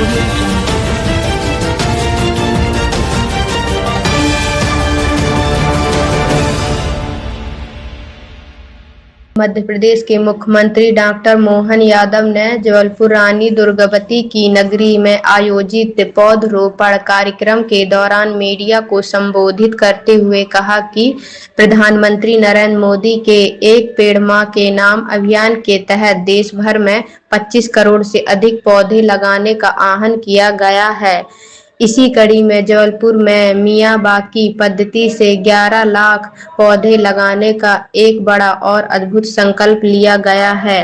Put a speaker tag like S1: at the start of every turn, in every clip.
S1: Audio Jungle।
S2: Madhya Pradesh के मुख्यमंत्री doctor Mohan Yadav ने जबलपुर रानी दुर्गावती की नगरी में आयोजित पौधरोपण कार्यक्रम के दौरान मीडिया को संबोधित करते हुए कहा कि प्रधानमंत्री नरेंद्र मोदी के एक पेड़ मां के नाम अभियान के तहत देश भर में 25 करोड़ से अधिक पौधे लगाने का आह्वान किया गया है। इसी कड़ी में जबलपुर में मियावाकी पद्धति से 11 लाख पौधे लगाने का एक बड़ा और अद्भुत संकल्प लिया गया है।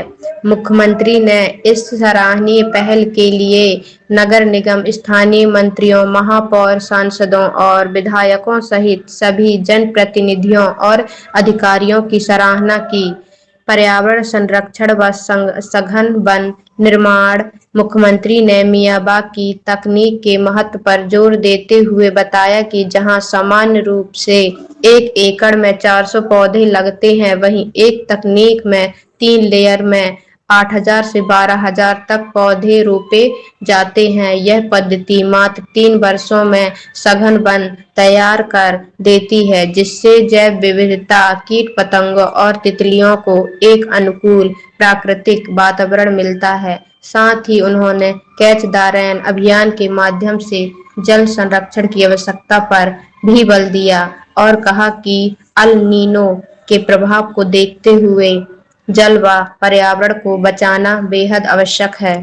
S2: मुख्यमंत्री ने इस सराहनीय पहल के लिए नगर निगम, स्थानीय मंत्रियों, महापौर, सांसदों और विधायकों सहित सभी जनप्रतिनिधियों और अधिकारियों की सराहना की। पर्यावरण संरक्षण व सघन वन निर्माण। मुख्यमंत्री ने मियावाकी तकनीक के महत्व पर जोर देते हुए बताया कि जहां सामान्य रूप से 1 एकड़ में 400 पौधे लगते हैं, वहीं एक तकनीक में 3 लेयर में 8,000 से 12,000 तक पौधे रोपे जाते हैं। यह पद्धति मात्र 3 वर्षों में सघन वन तैयार कर देती है, जिससे जैव विविधता, कीट पतंगों और तितलियों को एक अनुकूल प्राकृतिक वातावरण मिलता है। साथ ही उन्होंने कैच द रेन अभियान के माध्यम से जल संरक्षण की आवश्यकता पर भी बल दिया और कहा कि अल नीनो के प्रभाव को देखते हुए जल व पर्यावरण को बचाना बेहद आवश्यक है।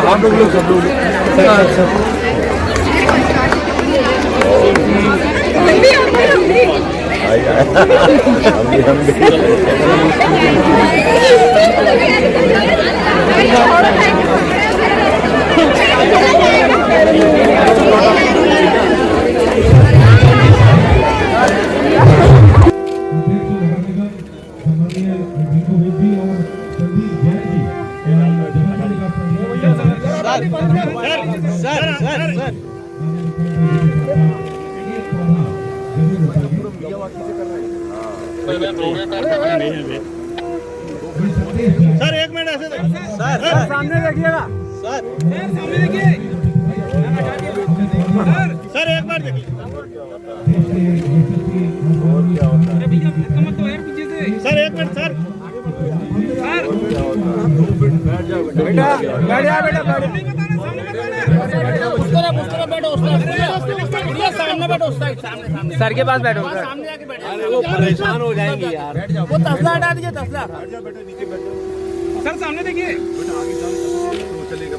S3: आप लोग सब लोग सर एक मिनट ऐसे सर सामने देखिएगा सर सामने देखिए सर एक बार देखिए सर एक मिनट सर बेटा बैठ जा बेटा सामने बैठो सामने सर के पास बैठो सामने जाके बैठो। अरे वो परेशान हो जाएंगे यार, वो तसला हटा दीजिए तसला सर सामने देखिए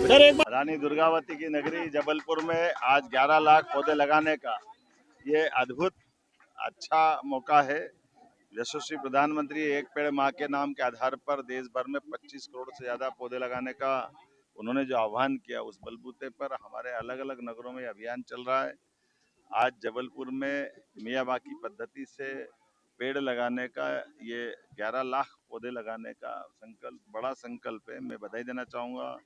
S3: सर। एक
S4: रानी दुर्गावती की नगरी जबलपुर में आज 11 लाख पौधे लगाने का ये अद्भुत अच्छा मौका है। यशस्वी प्रधानमंत्री एक पेड़ मां के नाम के आधार पर देश भर में 25 करोड़ से ज्यादा पौधे लगाने का उन्होंने जो आह्वान किया, उस बलबूते पर हमारे अलग अलग नगरों में अभियान चल रहा है। आज जबलपुर में मियावाकी पद्धति से पेड़ लगाने का ये 11 लाख पौधे लगाने का संकल्प बड़ा संकल्प है। मैं बधाई देना चाहूँगा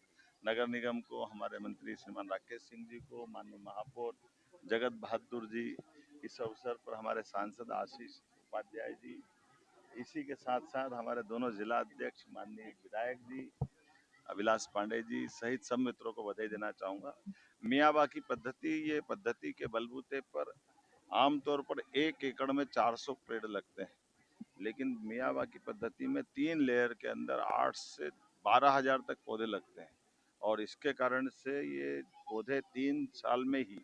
S4: नगर निगम को, हमारे मंत्री श्रीमान राकेश सिंह जी को, माननीय महापौर जगत बहादुर जी, इस अवसर पर हमारे सांसद आशीष उपाध्याय जी, इसी के साथ साथ हमारे दोनों जिला अध्यक्ष माननीय विधायक जी अभिलाष पांडे जी सहित सब मित्रों को बधाई देना चाहूँगा। मियावाकी पद्धति, ये पद्धति के बलबूते पर आमतौर पर 1 एकड़ में 400 पेड़ लगते हैं, लेकिन मियावाकी पद्धति में 3 लेयर के अंदर 8 से 12,000 तक पौधे लगते हैं। और इसके कारण से ये पौधे 3 साल में ही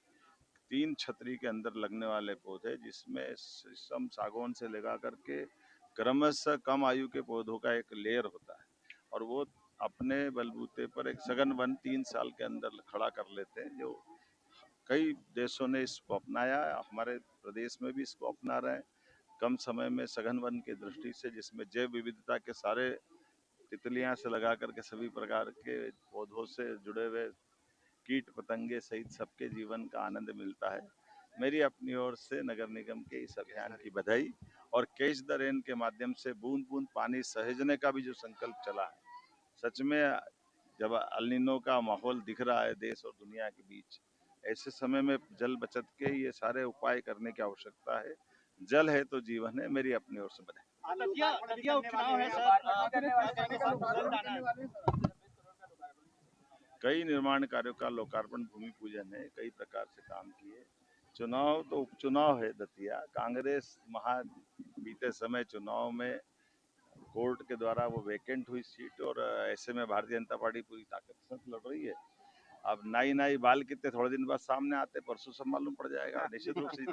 S4: 3 छतरी के अंदर लगने वाले पौधे, जिसमें शीशम, सागौन से लगा करके क्रमशः कम आयु के पौधों का एक लेयर होता है और वो अपने बलबूते पर एक सघन वन 3 साल के अंदर खड़ा कर लेते हैं। जो कई देशों ने इसको अपनाया, हमारे प्रदेश में भी इसको अपना रहे हैं कम समय में सघन वन की दृष्टि से, जिसमें जैव विविधता के सारे तितलियां से लगा करके सभी प्रकार के पौधों से जुड़े हुए कीट पतंगे सहित सबके जीवन का आनंद मिलता है। मेरी अपनी ओर से नगर निगम के इस अभियान की बधाई और कैच द रेन के माध्यम से बूंद बूंद पानी सहेजने का भी जो संकल्प चला है, सच में जब अल नीनो का माहौल दिख रहा है देश और दुनिया के बीच, ऐसे समय में जल बचत के ये सारे उपाय करने की आवश्यकता है। जल है तो जीवन है। मेरी अपनी ओर से बधाई।
S3: दतिया उपचुनाव है सर,
S4: कई निर्माण कार्यों का लोकार्पण, भूमि पूजन है, कई प्रकार से काम किए। चुनाव तो उपचुनाव है दतिया। कांग्रेस बीते समय चुनाव में कोर्ट के द्वारा वो वेकेंट हुई सीट, और ऐसे में भारतीय जनता पार्टी पूरी ताकत से लड़ रही है। अब नाई बाल कितने थोड़े दिन बाद सामने आते, परसों सब मालूम पड़ जाएगा निश्चित रूप से।